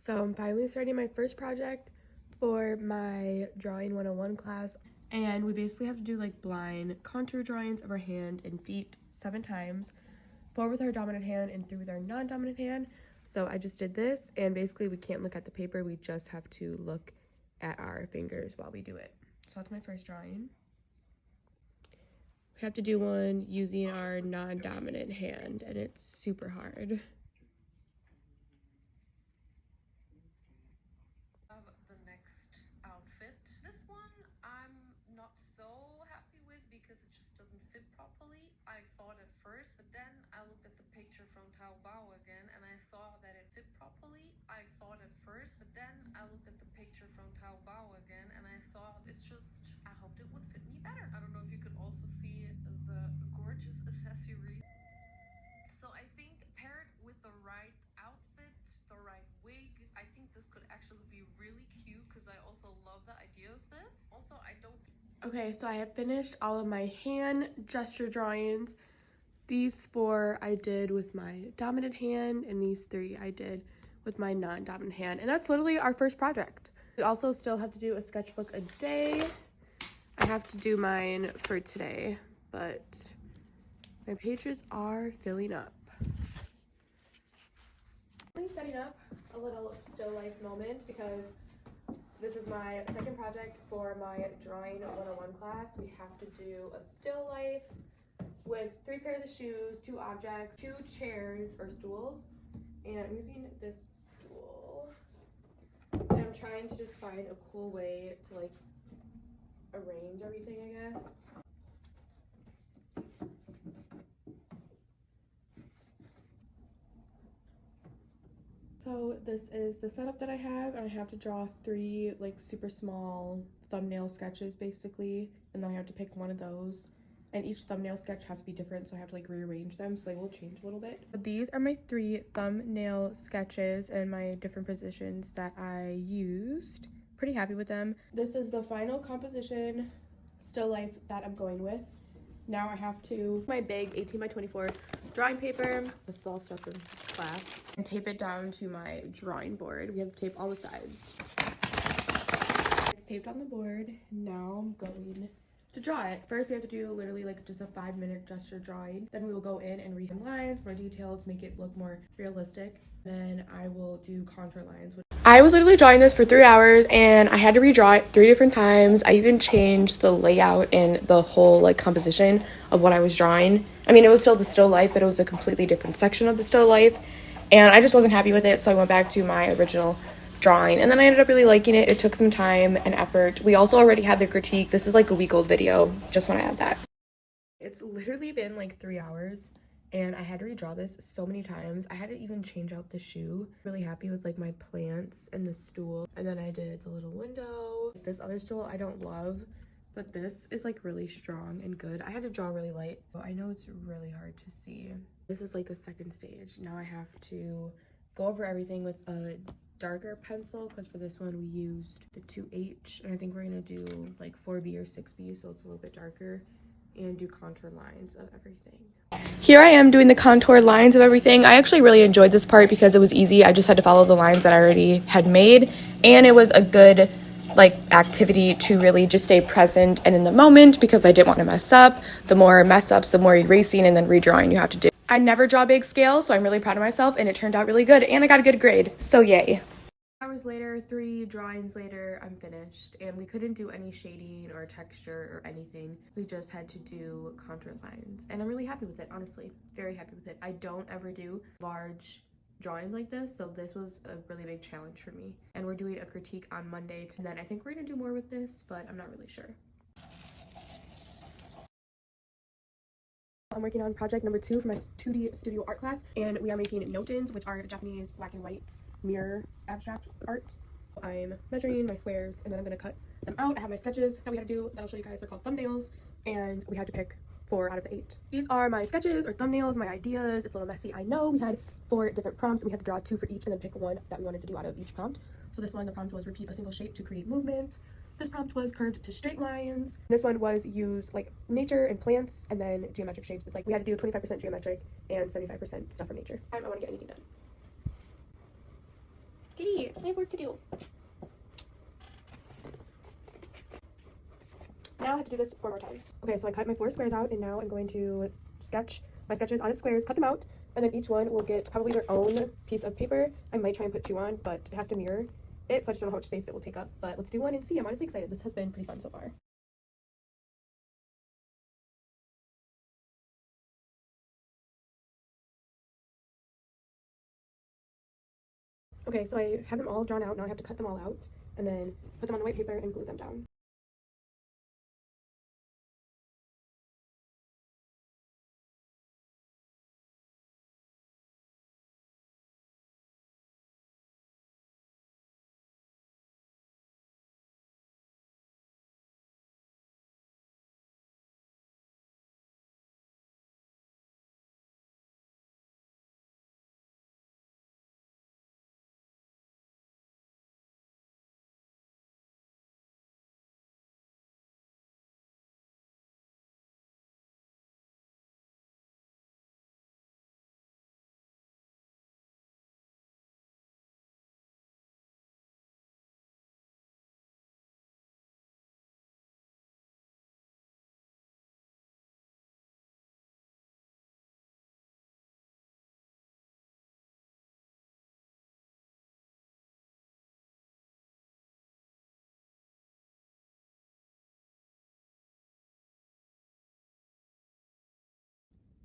So I'm finally starting my first project for my Drawing 101 class. And we basically have to do like blind contour drawings of our hand and feet 7 times. 4 with our dominant hand and 3 with our non-dominant hand. So I just did this, and basically we can't look at the paper. We just have to look at our fingers while we do it. So that's my first drawing. We have to do one using our non-dominant hand, and it's super hard. The next outfit. This one I'm not so happy with because it just doesn't fit properly. I thought at first, but then I looked at the picture from Taobao again and I saw that it fit properly. I thought at first, but then I looked at the picture from Taobao again and I saw it's just, I hoped it would fit me better. I don't know if you could also see the gorgeous accessory. So I think paired with the right outfit, the right wig, I think this could actually be really cute because I also love the idea of this. Also, I don't. Okay, so I have finished all of my hand gesture drawings. These 4 I did with my dominant hand, and these 3 I did with my non-dominant hand. And that's literally our first project. We also still have to do a sketchbook a day. I have to do mine for today, but my pages are filling up. I'm setting up a little still life moment because this is my second project for my Drawing 101 class. We have to do a still life with 3 pairs of shoes, 2 objects, 2 chairs or stools, and I'm using this stool. And I'm trying to just find a cool way to like arrange everything, I guess. So this is the setup that I have, and I have to draw 3 like super small thumbnail sketches basically, and then I have to pick one of those. And each thumbnail sketch has to be different, so I have to like rearrange them, so they will change a little bit. These are my 3 thumbnail sketches and my different positions that I used. Pretty happy with them. This is the final composition still life that I'm going with. Now I have to my big 18 by 24 drawing paper. This is all stuff from class. And tape it down to my drawing board. We have to tape all the sides. It's taped on the board. Now I'm going to draw it. First, we have to do literally like just a 5-minute gesture drawing. Then we will go in and read some lines, more details, make it look more realistic. Then I will do contour lines. I was literally drawing this for 3 hours and I had to redraw it 3 different times. I even changed the layout and the whole like composition of what I was drawing. I mean, it was still the still life, but it was a completely different section of the still life. And I just wasn't happy with it, so I went back to my original drawing. And then I ended up really liking it. It took some time and effort. We also already had the critique. This is like a week old video. Just want to add that. It's literally been like 3 hours. And I had to redraw this so many times. I had to even change out the shoe. Really happy with like my plants and the stool. And then I did the little window. This other stool I don't love, but this is like really strong and good. I had to draw really light. I know it's really hard to see. This is like the second stage. Now I have to go over everything with a darker pencil because for this one we used the 2H. And I think we're gonna do like 4B or 6B, so it's a little bit darker, and do contour lines of everything. Here I am doing the contour lines of everything. I actually really enjoyed this part because it was easy. I just had to follow the lines that I already had made, and it was a good like activity to really just stay present and in the moment because I didn't want to mess up. The more mess ups, the more erasing and then redrawing you have to do. I never draw big scale, so I'm really proud of myself, and it turned out really good, and I got a good grade, so yay. Hours later, 3 drawings later, I'm finished, and we couldn't do any shading or texture or anything. We just had to do contour lines, and I'm really happy with it, honestly. Very happy with it. I don't ever do large drawings like this, so this was a really big challenge for me. And we're doing a critique on Monday, and then I think we're gonna do more with this, but I'm not really sure. I'm working on project number 2 for my 2D studio art class, and we are making notins, which are Japanese black and white mirror abstract art. I'm measuring my squares, and then I'm going to cut them out. I have my sketches that we had to do that I'll show you guys. They're called thumbnails, and we had to pick 4 out of the 8. These are my sketches or thumbnails, my ideas. It's a little messy, I know. We had 4 different prompts, and we had to draw 2 for each and then pick one that we wanted to do out of each prompt. So this one, the prompt was repeat a single shape to create movement. This prompt was curved to straight lines. This one was use like nature and plants and then geometric shapes. It's like we had to do 25% geometric and 75% stuff from nature. I want to get anything done. Kitty, I have work to do. Now I have to do this 4 more times. Okay, so I cut my 4 squares out, and now I'm going to sketch my sketches on its squares, cut them out, and then each one will get probably their own piece of paper. I might try and put 2 on, but it has to mirror it, so I just don't know how much space it will take up. But let's do one and see. I'm honestly excited. This has been pretty fun so far. Okay, so I have them all drawn out. Now I have to cut them all out and then put them on the white paper and glue them down.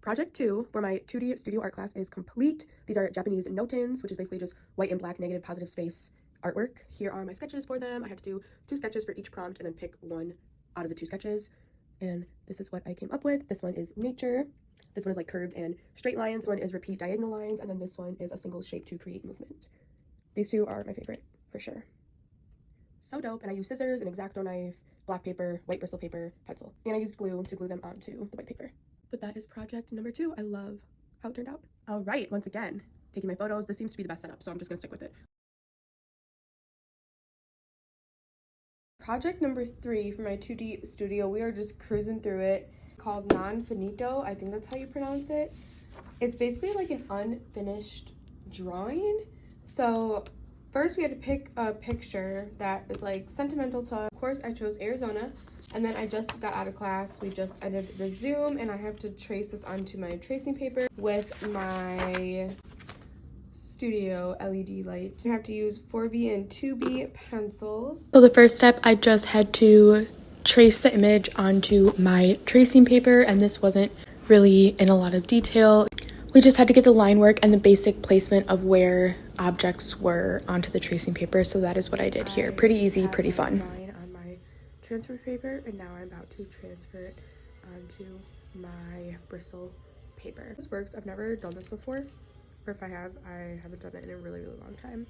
Project 2 for my 2D studio art class is complete. These are Japanese no-tins, which is basically just white and black negative positive space artwork. Here are my sketches for them. I had to do 2 sketches for each prompt and then pick one out of the 2 sketches. And this is what I came up with. This one is nature. This one is like curved and straight lines. This one is repeat diagonal lines. And then this one is a single shape to create movement. These 2 are my favorite for sure. So dope. And I used scissors, an X-Acto knife, black paper, white bristle paper, pencil. And I used glue to glue them onto the white paper. But that is project number 2. I love how it turned out. All right, once again, taking my photos. This seems to be the best setup, so I'm just gonna stick with it. Project number 3 for my 2D studio, we are just cruising through it, called Non Finito. I think that's how you pronounce it. It's basically like an unfinished drawing. So first we had to pick a picture that is like sentimental to us. Of course, I chose Arizona. And then I just got out of class. We just ended the Zoom, and I have to trace this onto my tracing paper with my studio LED light. I have to use 4B and 2B pencils. So the first step, I just had to trace the image onto my tracing paper, and this wasn't really in a lot of detail. We just had to get the line work and the basic placement of where objects were onto the tracing paper, so that is what I did here. Pretty easy, pretty fun. Transfer paper, and now I'm about to transfer it onto my bristle paper. This works. I've never done this before, or if I have, I haven't done it in a really long time.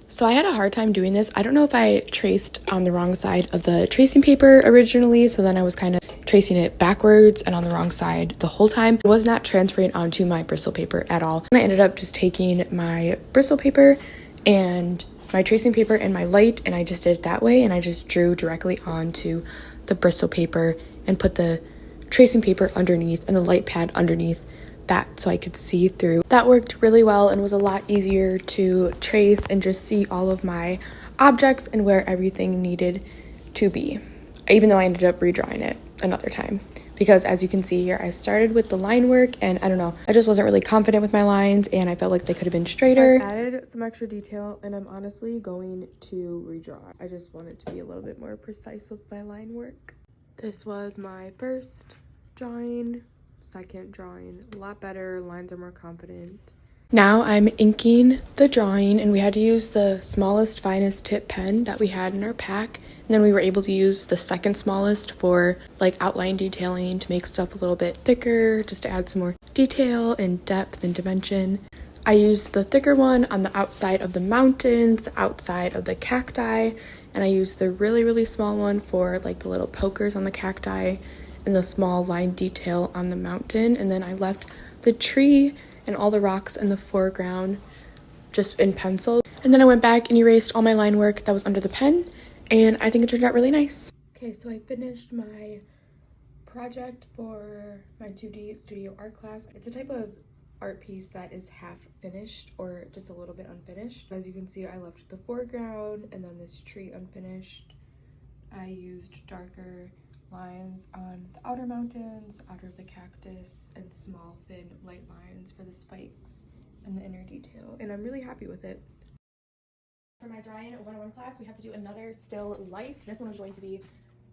So I had a hard time doing this. I don't know if I traced on the wrong side of the tracing paper originally, so then I was kind of tracing it backwards and on the wrong side the whole time. It was not transferring onto my bristle paper at all. And I ended up just taking my bristle paper and my tracing paper and my light, and I just did it that way, and I just drew directly onto the bristle paper and put the tracing paper underneath and the light pad underneath that so I could see through. That worked really well and was a lot easier to trace and just see all of my objects and where everything needed to be, even though I ended up redrawing it another time. Because as you can see here, I started with the line work, and I don't know, I just wasn't really confident with my lines, and I felt like they could have been straighter. I added some extra detail, and I'm honestly going to redraw. I just wanted to be a little bit more precise with my line work. This was my first drawing, second drawing, a lot better, lines are more confident. Now I'm inking the drawing, and we had to use the smallest, finest tip pen that we had in our pack. And then we were able to use the second smallest for like outline detailing to make stuff a little bit thicker, just to add some more detail and depth and dimension. I used the thicker one on the outside of the mountains, the outside of the cacti, and I used the really small one for like the little pokers on the cacti and the small line detail on the mountain. And then I left the tree and all the rocks in the foreground just in pencil. And then I went back and erased all my line work that was under the pen, and I think it turned out really nice. Okay, so I finished my project for my 2D studio art class. It's a type of art piece that is half finished or just a little bit unfinished. As you can see, I left the foreground and then this tree unfinished. I used darker lines on the outer mountains, outer of the cactus, and small thin light lines for the spikes and the inner detail, and I'm really happy with it. For my drawing 101 class, we have to do another still life. This one is going to be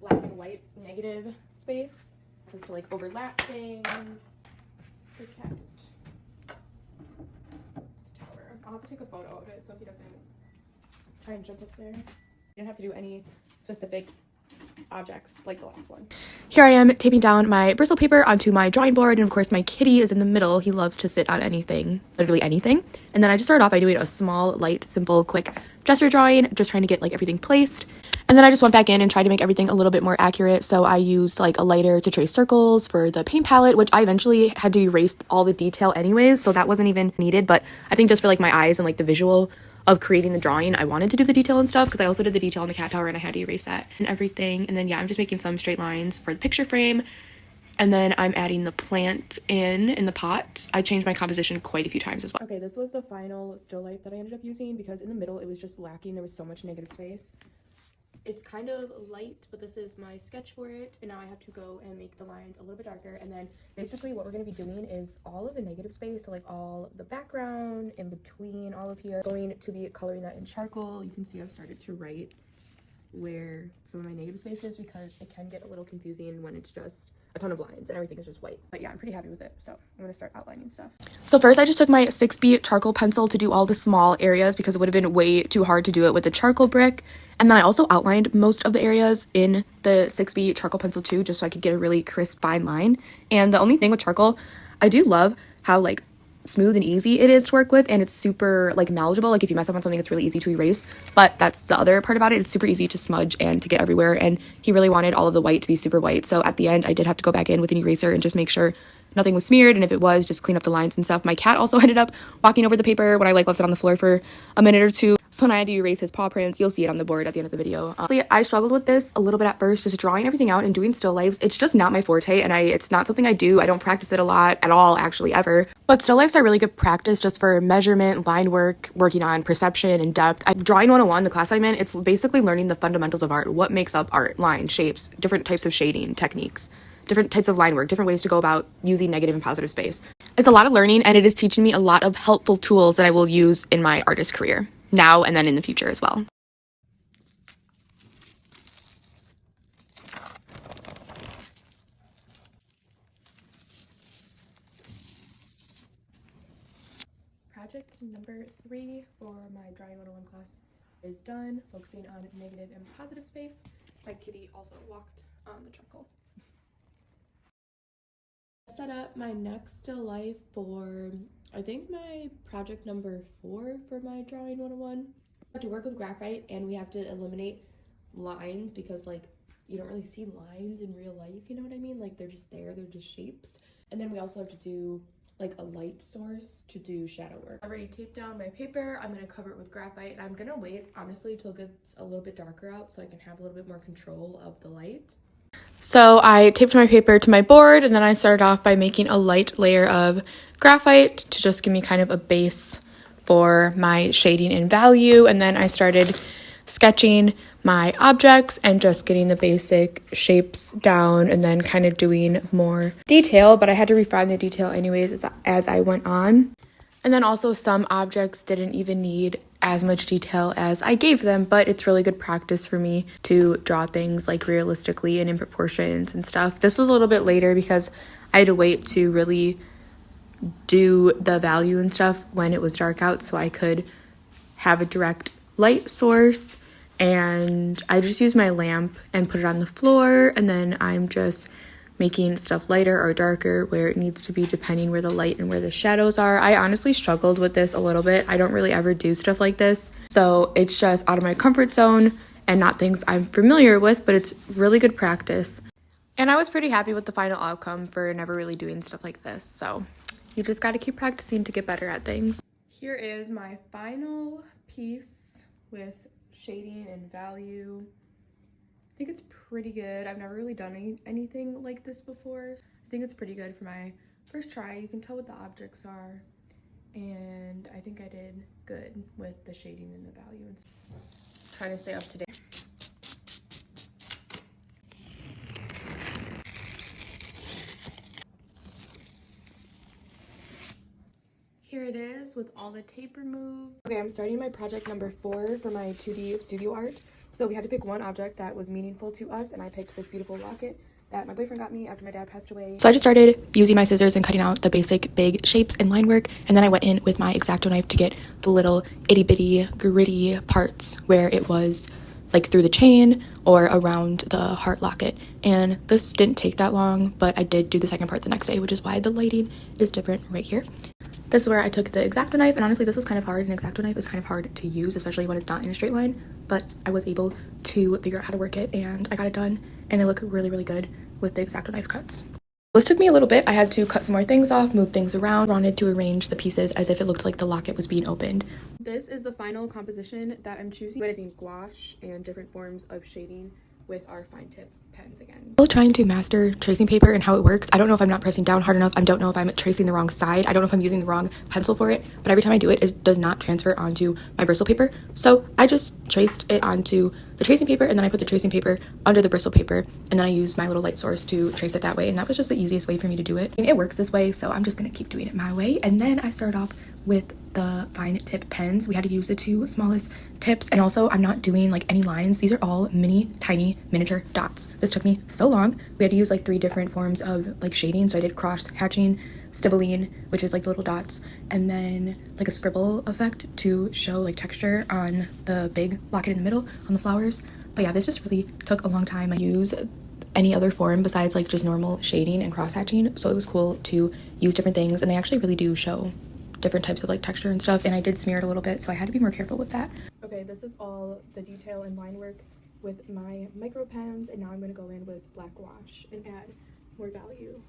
black and white negative space, just to like overlap things, protect this tower. I'll have to take a photo of it so he doesn't try and jump up there. You don't have to do any specific objects like the last one. Here I am taping down my bristle paper onto my drawing board, and of course my kitty is in the middle. He loves to sit on anything, literally anything. And then I just started off by doing a small, light, simple, quick gesture drawing, just trying to get like everything placed. And then I just went back in and tried to make everything a little bit more accurate. So I used like a lighter to trace circles for the paint palette, which I eventually had to erase all the detail anyways, so that wasn't even needed. But I think just for like my eyes and like the visual of creating the drawing, I wanted to do the detail and stuff because I also did the detail on the cat tower and I had to erase that and everything. And then yeah, I'm just making some straight lines for the picture frame, and then I'm adding the plant in the pot. I changed my composition quite a few times as well. Okay, this was the final still life that I ended up using because in the middle it was just lacking. There was so much negative space. It's kind of light, but this is my sketch for it, and now I have to go and make the lines a little bit darker. And then basically what we're going to be doing is all of the negative space, so like all the background in between all of here, going to be coloring that in charcoal. You can see I've started to write where some of my negative space is because it can get a little confusing when it's just a ton of lines and everything is just white. But yeah, I'm pretty happy with it, so I'm gonna start outlining stuff. So first I just took my 6B charcoal pencil to do all the small areas because it would have been way too hard to do it with the charcoal brick. And then I also outlined most of the areas in the 6B charcoal pencil too, just so I could get a really crisp fine line. And the only thing with charcoal, I do love how like smooth and easy it is to work with, and it's super like manageable. Like if you mess up on something, it's really easy to erase, but that's the other part about it. It's super easy to smudge and to get everywhere, and he really wanted all of the white to be super white, so at the end I did have to go back in with an eraser and just make sure nothing was smeared, and if it was, just clean up the lines and stuff. My cat also ended up walking over the paper when I like left it on the floor for a minute or two, so when I had to erase his paw prints, you'll see it on the board at the end of the video. Honestly, I struggled with this a little bit at first, just drawing everything out and doing still lifes. It's just not my forte, and it's not something I do. I don't practice it a lot at all, actually, ever. But still lifes are really good practice just for measurement, line work, working on perception and depth. Drawing 101, the class I'm in, it's basically learning the fundamentals of art. What makes up art, lines, shapes, different types of shading techniques, different types of line work, different ways to go about using negative and positive space. It's a lot of learning, and it is teaching me a lot of helpful tools that I will use in my artist career, now and then in the future as well. Project number 3 for my Drawing 101 class is done, focusing on negative and positive space. My kitty also walked on the charcoal. Set up my next still life for, I think, my project number 4 for my Drawing 101. I have to work with graphite, and we have to eliminate lines because like you don't really see lines in real life, you know what I mean? Like they're just there, they're just shapes. And then we also have to do like a light source to do shadow work. I already taped down my paper. I'm gonna cover it with graphite, and I'm gonna wait honestly till it gets a little bit darker out so I can have a little bit more control of the light. So I taped my paper to my board, and then I started off by making a light layer of graphite to just give me kind of a base for my shading and value. And then I started sketching my objects and just getting the basic shapes down and then kind of doing more detail, but I had to refine the detail anyways as I went on. And then also some objects didn't even need as much detail as I gave them, but it's really good practice for me to draw things like realistically and in proportions and stuff. This was a little bit later because I had to wait to really do the value and stuff when it was dark out so I could have a direct light source. And I just used my lamp and put it on the floor, and then I'm just making stuff lighter or darker where it needs to be depending where the light and where the shadows are. I honestly struggled with this a little bit. I don't really ever do stuff like this, so it's just out of my comfort zone and not things I'm familiar with, but it's really good practice. And I was pretty happy with the final outcome for never really doing stuff like this, so you just got to keep practicing to get better at things. Here is my final piece with shading and value. I think it's pretty good. I've never really done anything like this before. I think it's pretty good for my first try. You can tell what the objects are, and I think I did good with the shading and the value and trying to stay up to date. Here it is with all the tape removed. Okay, I'm starting my project number 4 for my 2D studio art. So we had to pick one object that was meaningful to us, and I picked this beautiful locket that my boyfriend got me after my dad passed away. So I just started using my scissors and cutting out the basic big shapes and line work, and then I went in with my X-Acto knife to get the little itty bitty gritty parts where it was like through the chain or around the heart locket. And this didn't take that long, but I did do the second part the next day, which is why the lighting is different right here. This is where I took the X-Acto knife, and honestly this was kind of hard. An X-Acto knife is kind of hard to use, especially when it's not in a straight line, but I was able to figure out how to work it, and I got it done, and it looked really, really good with the X-Acto knife cuts. This took me a little bit. I had to cut some more things off, move things around. I wanted to arrange the pieces as if it looked like the locket was being opened. This is the final composition that I'm choosing. I'm editing gouache and different forms of shading with our fine tip pens again. Still trying to master tracing paper and how it works. I don't know if I'm not pressing down hard enough. I don't know if I'm tracing the wrong side. I don't know if I'm using the wrong pencil for it, but every time I do it, it does not transfer onto my bristle paper. So I just traced it onto the tracing paper, and then I put the tracing paper under the bristle paper, and then I used my little light source to trace it that way, and that was just the easiest way for me to do it. It works this way, so I'm just gonna keep doing it my way. And then I started off with the fine tip pens. We had to use the 2 smallest tips, and also I'm not doing like any lines. These are all mini tiny miniature dots. This took me so long. We had to use like 3 different forms of like shading. So I did cross hatching, stippling, which is like little dots, and then like a scribble effect to show like texture on the big locket in the middle on the flowers. But yeah, this just really took a long time. I use any other form besides like just normal shading and cross hatching, so it was cool to use different things, and they actually really do show different types of like texture and stuff, and I did smear it a little bit, so I had to be more careful with that. Okay, this is all the detail and line work with my micro pens, and now I'm going to go in with black gouache and add more value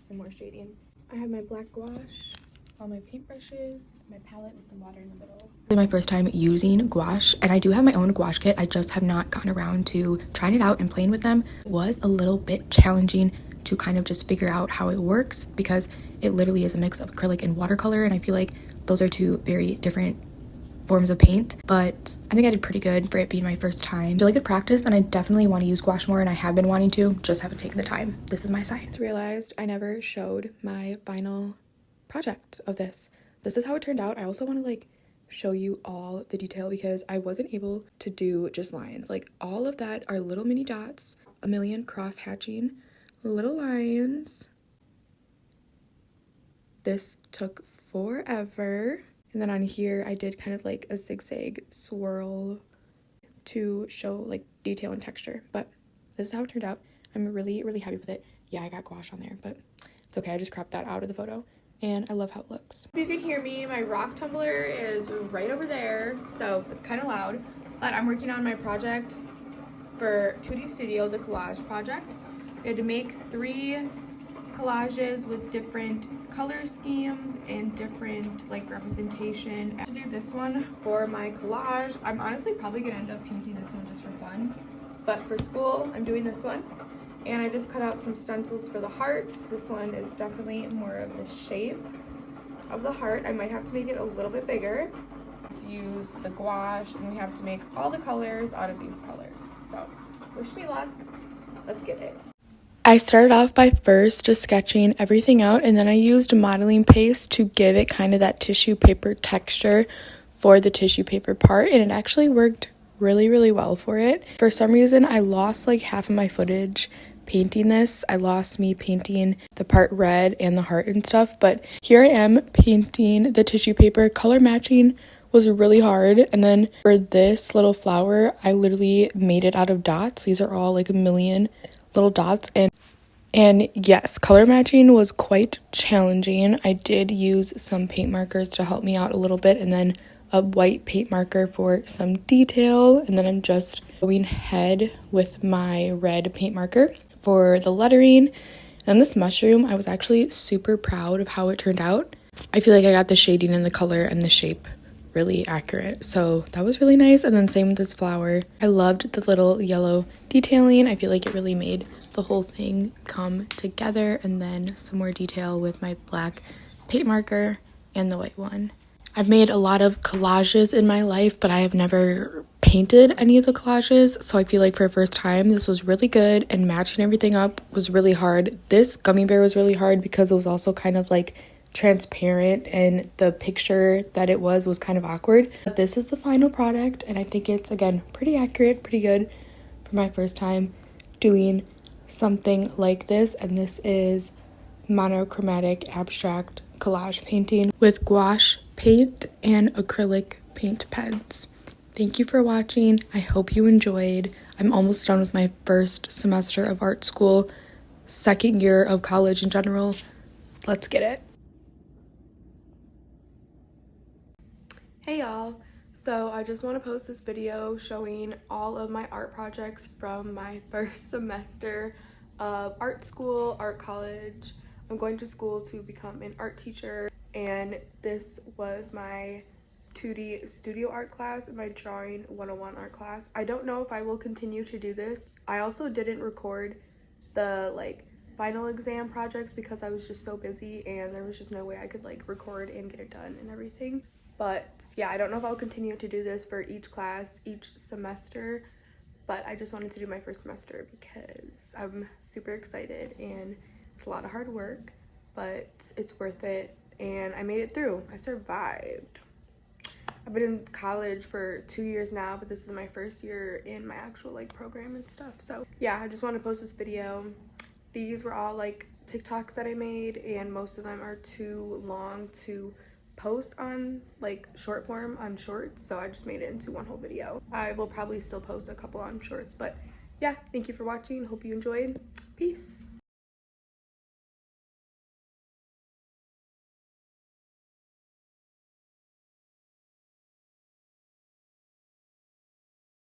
and more shading. I have my black gouache, all my paintbrushes, my palette with some water in the middle. This is my first time using gouache, and I do have my own gouache kit. I just have not gotten around to trying it out and playing with them. It was a little bit challenging to kind of just figure out how it works, because it literally is a mix of acrylic and watercolor, and I feel like those are 2 very different forms of paint, but I think I did pretty good for it being my first time. It's really good practice, and I definitely want to use gouache more, and I have been wanting to, just haven't taken the time. This is my sign. I just realized I never showed my final project of this. This is how it turned out. I also want to like show you all the detail, because I wasn't able to do just lines. Like all of that are little mini dots, a million cross hatching, little lines. This took forever. And then on here, I did kind of like a zigzag swirl to show like detail and texture. But this is how it turned out. I'm really, really happy with it. Yeah, I got gouache on there, but it's okay. I just cropped that out of the photo, and I love how it looks. If you can hear me, my rock tumbler is right over there, so it's kind of loud. But I'm working on my project for 2D Studio, the collage project. We had to make 3 collages with different color schemes and different like representation. To do this one for my collage, I'm honestly probably gonna end up painting this one just for fun, but for school I'm doing this one, and I just cut out some stencils for the heart. This one is definitely more of the shape of the heart. I might have to make it a little bit bigger to use the gouache, and we have to make all the colors out of these colors. So wish me luck, let's get it. I started off by first just sketching everything out, and then I used modeling paste to give it kind of that tissue paper texture for the tissue paper part, and it actually worked really, really well for it. For some reason, I lost like half of my footage painting this. I lost me painting the part red and the heart and stuff, but here I am painting the tissue paper. Color matching was really hard, and then for this little flower, I literally made it out of dots. These are all like a million little dots, and yes, color matching was quite challenging. I did use some paint markers to help me out a little bit, and then a white paint marker for some detail, and then I'm just going ahead with my red paint marker for the lettering. And this mushroom, I was actually super proud of how it turned out. I feel like I got the shading and the color and the shape really accurate. So that was really nice. And then same with this flower. I loved the little yellow detailing. I feel like it really made the whole thing come together. And then some more detail with my black paint marker and the white one. I've made a lot of collages in my life, but I have never painted any of the collages. So I feel like for the first time, this was really good, and matching everything up was really hard. This gummy bear was really hard because it was also kind of like transparent, and the picture that it was kind of awkward. But this is the final product, and I think it's, again, pretty accurate, pretty good for my first time doing something like this. And this is monochromatic abstract collage painting with gouache paint and acrylic paint pens. Thank you for watching. I hope you enjoyed. I'm almost done with my first semester of art school, second year of college in general. Let's get it. Hey y'all, so I just want to post this video showing all of my art projects from my first semester of art school, art college. I'm going to school to become an art teacher, and this was my 2D studio art class and my drawing 101 art class. I don't know if I will continue to do this. I also didn't record the final exam projects because I was just so busy and there was just no way I could record and get it done and everything. But yeah, I don't know if I'll continue to do this for each class, each semester, but I just wanted to do my first semester because I'm super excited, and it's a lot of hard work, but it's worth it, and I made it through. I survived. I've been in college for 2 years now, but this is my first year in my actual program and stuff. So yeah, I just want to post this video. These were all TikToks that I made, and most of them are too long to post on short form on shorts, so I just made it into one whole video. I will probably still post a couple on shorts, but yeah, thank you for watching. Hope you enjoyed. Peace.